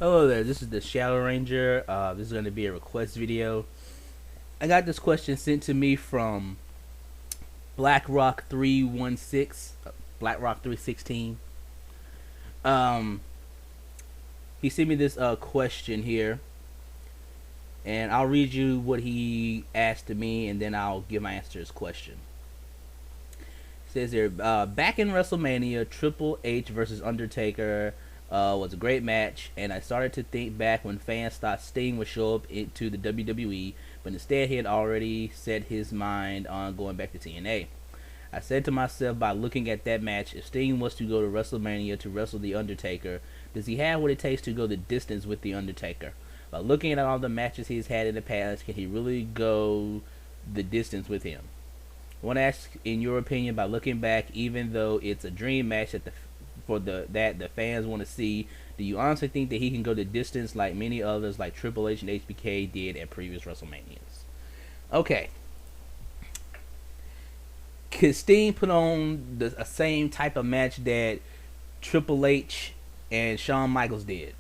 Hello there, this is the Shadow Ranger. This is going to be a request video. I got this question sent to me from BlackRock316, BlackRock316. Um, he sent me this question here, and I'll read you what he asked to me, and then I'll give my answer to his question. It says here, back in WrestleMania, Triple H versus Undertaker was a great match, and I started to think back when fans thought Sting would show up into the WWE, but instead he had already set his mind on going back to TNA. I said to myself, by looking at that match, if Sting was to go to WrestleMania to wrestle The Undertaker, does he have what it takes to go the distance with The Undertaker? By looking at all the matches he's had in the past, can he really go the distance with him? I want to ask, in your opinion, by looking back, even though it's a dream match that the fans want to see, do you honestly think that he can go the distance like many others, like Triple H and HBK did at previous WrestleManias? Okay, could Sting put on the same type of match that Triple H and Shawn Michaels did?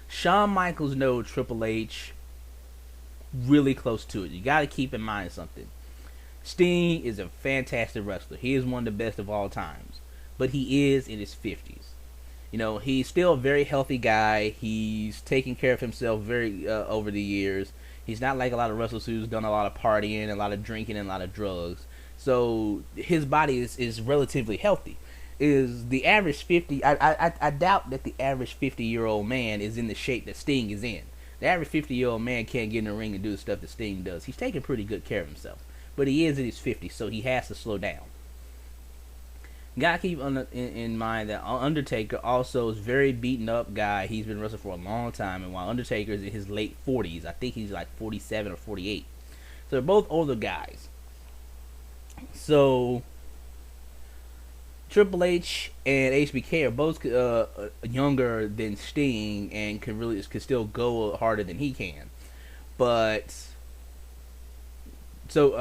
Shawn Michaels knows Triple H really close to it. You got to keep in mind something. Sting is a fantastic wrestler. He is one of the best of all times. But he is in his 50s. You know, he's still a very healthy guy. He's taken care of himself very over the years. He's not like a lot of wrestlers who's done a lot of partying, a lot of drinking, and a lot of drugs. So his body is relatively healthy. Is the average 50? I doubt that the average 50-year-old man is in the shape that Sting is in. The average 50-year-old man can't get in the ring and do the stuff that Sting does. He's taking pretty good care of himself, but he is in his 50s, so he has to slow down. Gotta keep in mind that Undertaker also is a very beaten up guy. He's been wrestling for a long time, and while Undertaker is in his late 40s, I think he's like 47 or 48. So they're both older guys. So Triple H and HBK are both younger than Sting and can still go harder than he can. But so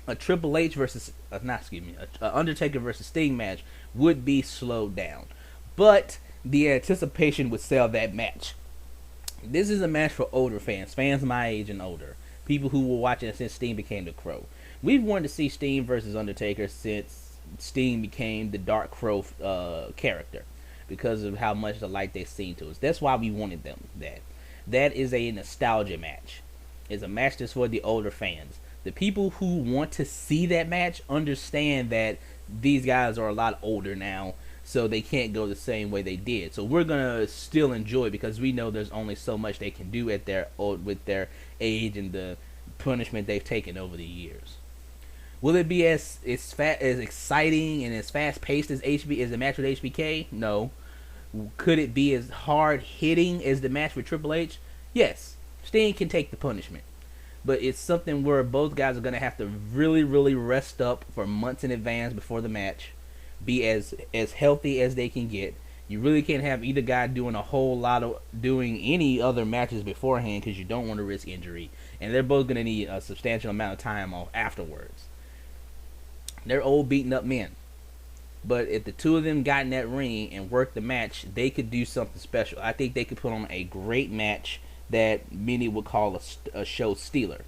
a Triple H versus a Undertaker versus Sting match would be slowed down, but the anticipation would sell that match. This is a match for older fans, fans my age and older, people who were watching it since Sting became the Crow. We've wanted to see Sting versus Undertaker since Sting became the Dark Crow character, because of how much the light they seem to us. That's why we wanted them. That is a nostalgia match. It's a match that's for the older fans. The people who want to see that match understand that these guys are a lot older now, so they can't go the same way they did. So we're gonna still enjoy it because we know there's only so much they can do at their with their age and the punishment they've taken over the years. Will it be as exciting and as fast paced as the match with HBK? No. Could it be as hard hitting as the match with Triple H? Yes. Sting can take the punishment, but it's something where both guys are going to have to really, really rest up for months in advance before the match, be as healthy as they can get. You really can't have either guy doing a whole lot of doing any other matches beforehand because you don't want to risk injury, and they're both going to need a substantial amount of time off afterwards. They're old, beaten up men, but if the two of them got in that ring and worked the match, they could do something special. I think they could put on a great match that many would call a show stealer.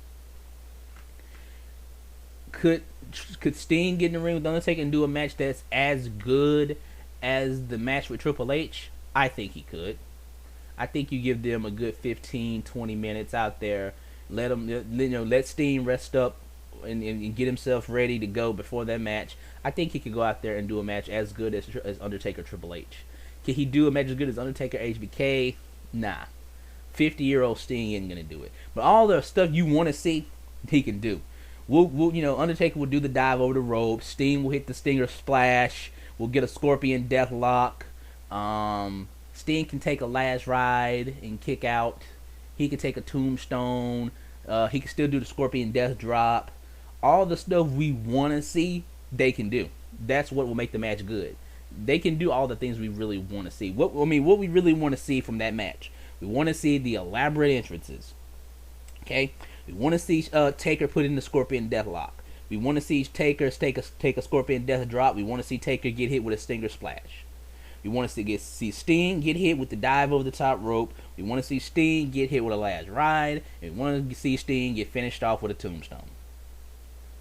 Could Sting get in the ring with Undertaker and do a match that's as good as the match with Triple H? I think he could. I think you give them a good 15-20 minutes out there. Let Sting rest up and get himself ready to go before that match. I think he could go out there and do a match as good as Undertaker Triple H. Can he do a match as good as Undertaker HBK? Nah. 50-year-old Sting ain't gonna do it. But all the stuff you want to see, he can do. Undertaker will do the dive over the rope. Sting will hit the Stinger Splash. We'll get a Scorpion Death Lock. Sting can take a last ride and kick out. He can take a Tombstone. He can still do the Scorpion Death Drop. All the stuff we want to see, they can do. That's what will make the match good. They can do all the things we really want to see. What we really want to see from that match. We want to see the elaborate entrances. Okay? We want to see Taker put in the Scorpion Deathlock. We want to see Taker take a Scorpion Death Drop. We want to see Taker get hit with a Stinger Splash. We want to see Sting get hit with the dive over the top rope. We want to see Sting get hit with a last ride. And we want to see Sting get finished off with a tombstone.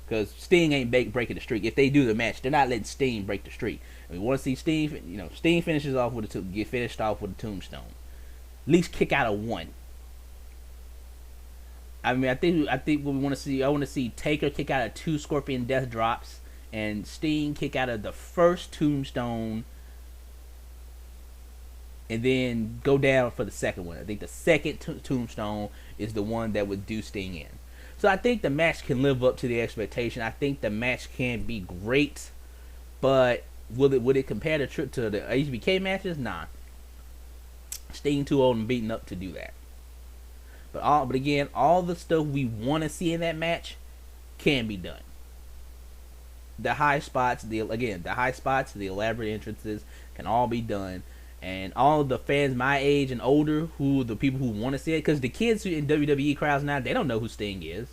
Because Sting ain't breaking the streak. If they do the match, they're not letting Sting break the streak. And we want to see Sting, Sting finishes off with get finished off with a tombstone. At least kick out of one. I mean, I think what we want to see. I want to see Taker kick out of 2 Scorpion Death Drops, and Sting kick out of the first tombstone, and then go down for the second one. I think the second tombstone is the one that would do Sting in. So I think the match can live up to the expectation. I think the match can be great, but would it compare the HBK matches? Nah. Sting too old and beaten up to do that. But again, all the stuff we want to see in that match can be done. The high spots, the elaborate entrances can all be done. And all of the fans my age and older, the people who want to see it, because the kids who in WWE crowds now, they don't know who Sting is.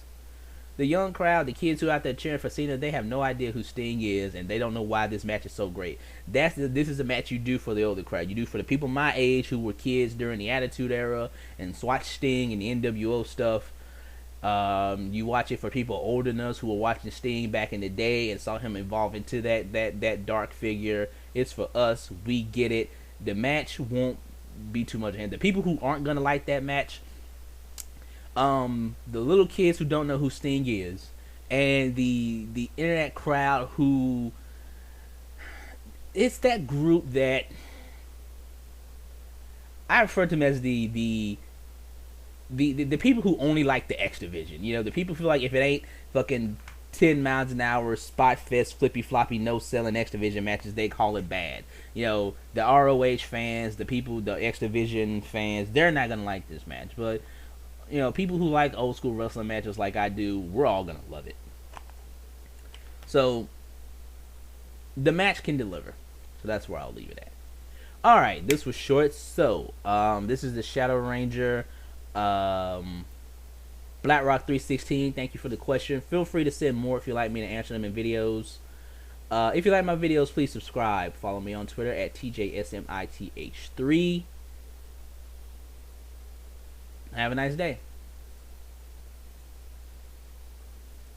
The young crowd, the kids who are out there cheering for Cena, they have no idea who Sting is, and they don't know why this match is so great. This is a match you do for the older crowd. You do for the people my age who were kids during the Attitude Era and watched Sting and the NWO stuff. You watch it for people older than us who were watching Sting back in the day and saw him evolve into that dark figure. It's for us. We get it. The match won't be too much. And the people who aren't gonna like that match, the little kids who don't know who Sting is, and the internet crowd who, it's that group that I refer to them as the people who only like the X division. The people who feel like if it ain't fucking 10 miles an hour spot fest flippy floppy no selling X division matches, they call it bad. The ROH fans, the X division fans, they're not gonna like this match. But people who like old school wrestling matches like I do, we're all gonna love it. So the match can deliver. So that's where I'll leave it at. Alright, this was short. So this is the Shadow Ranger Blackrock 316. Thank you for the question. Feel free to send more if you'd like me to answer them in videos. If you like my videos, please subscribe. Follow me on Twitter at TJSMITH3. Have a nice day.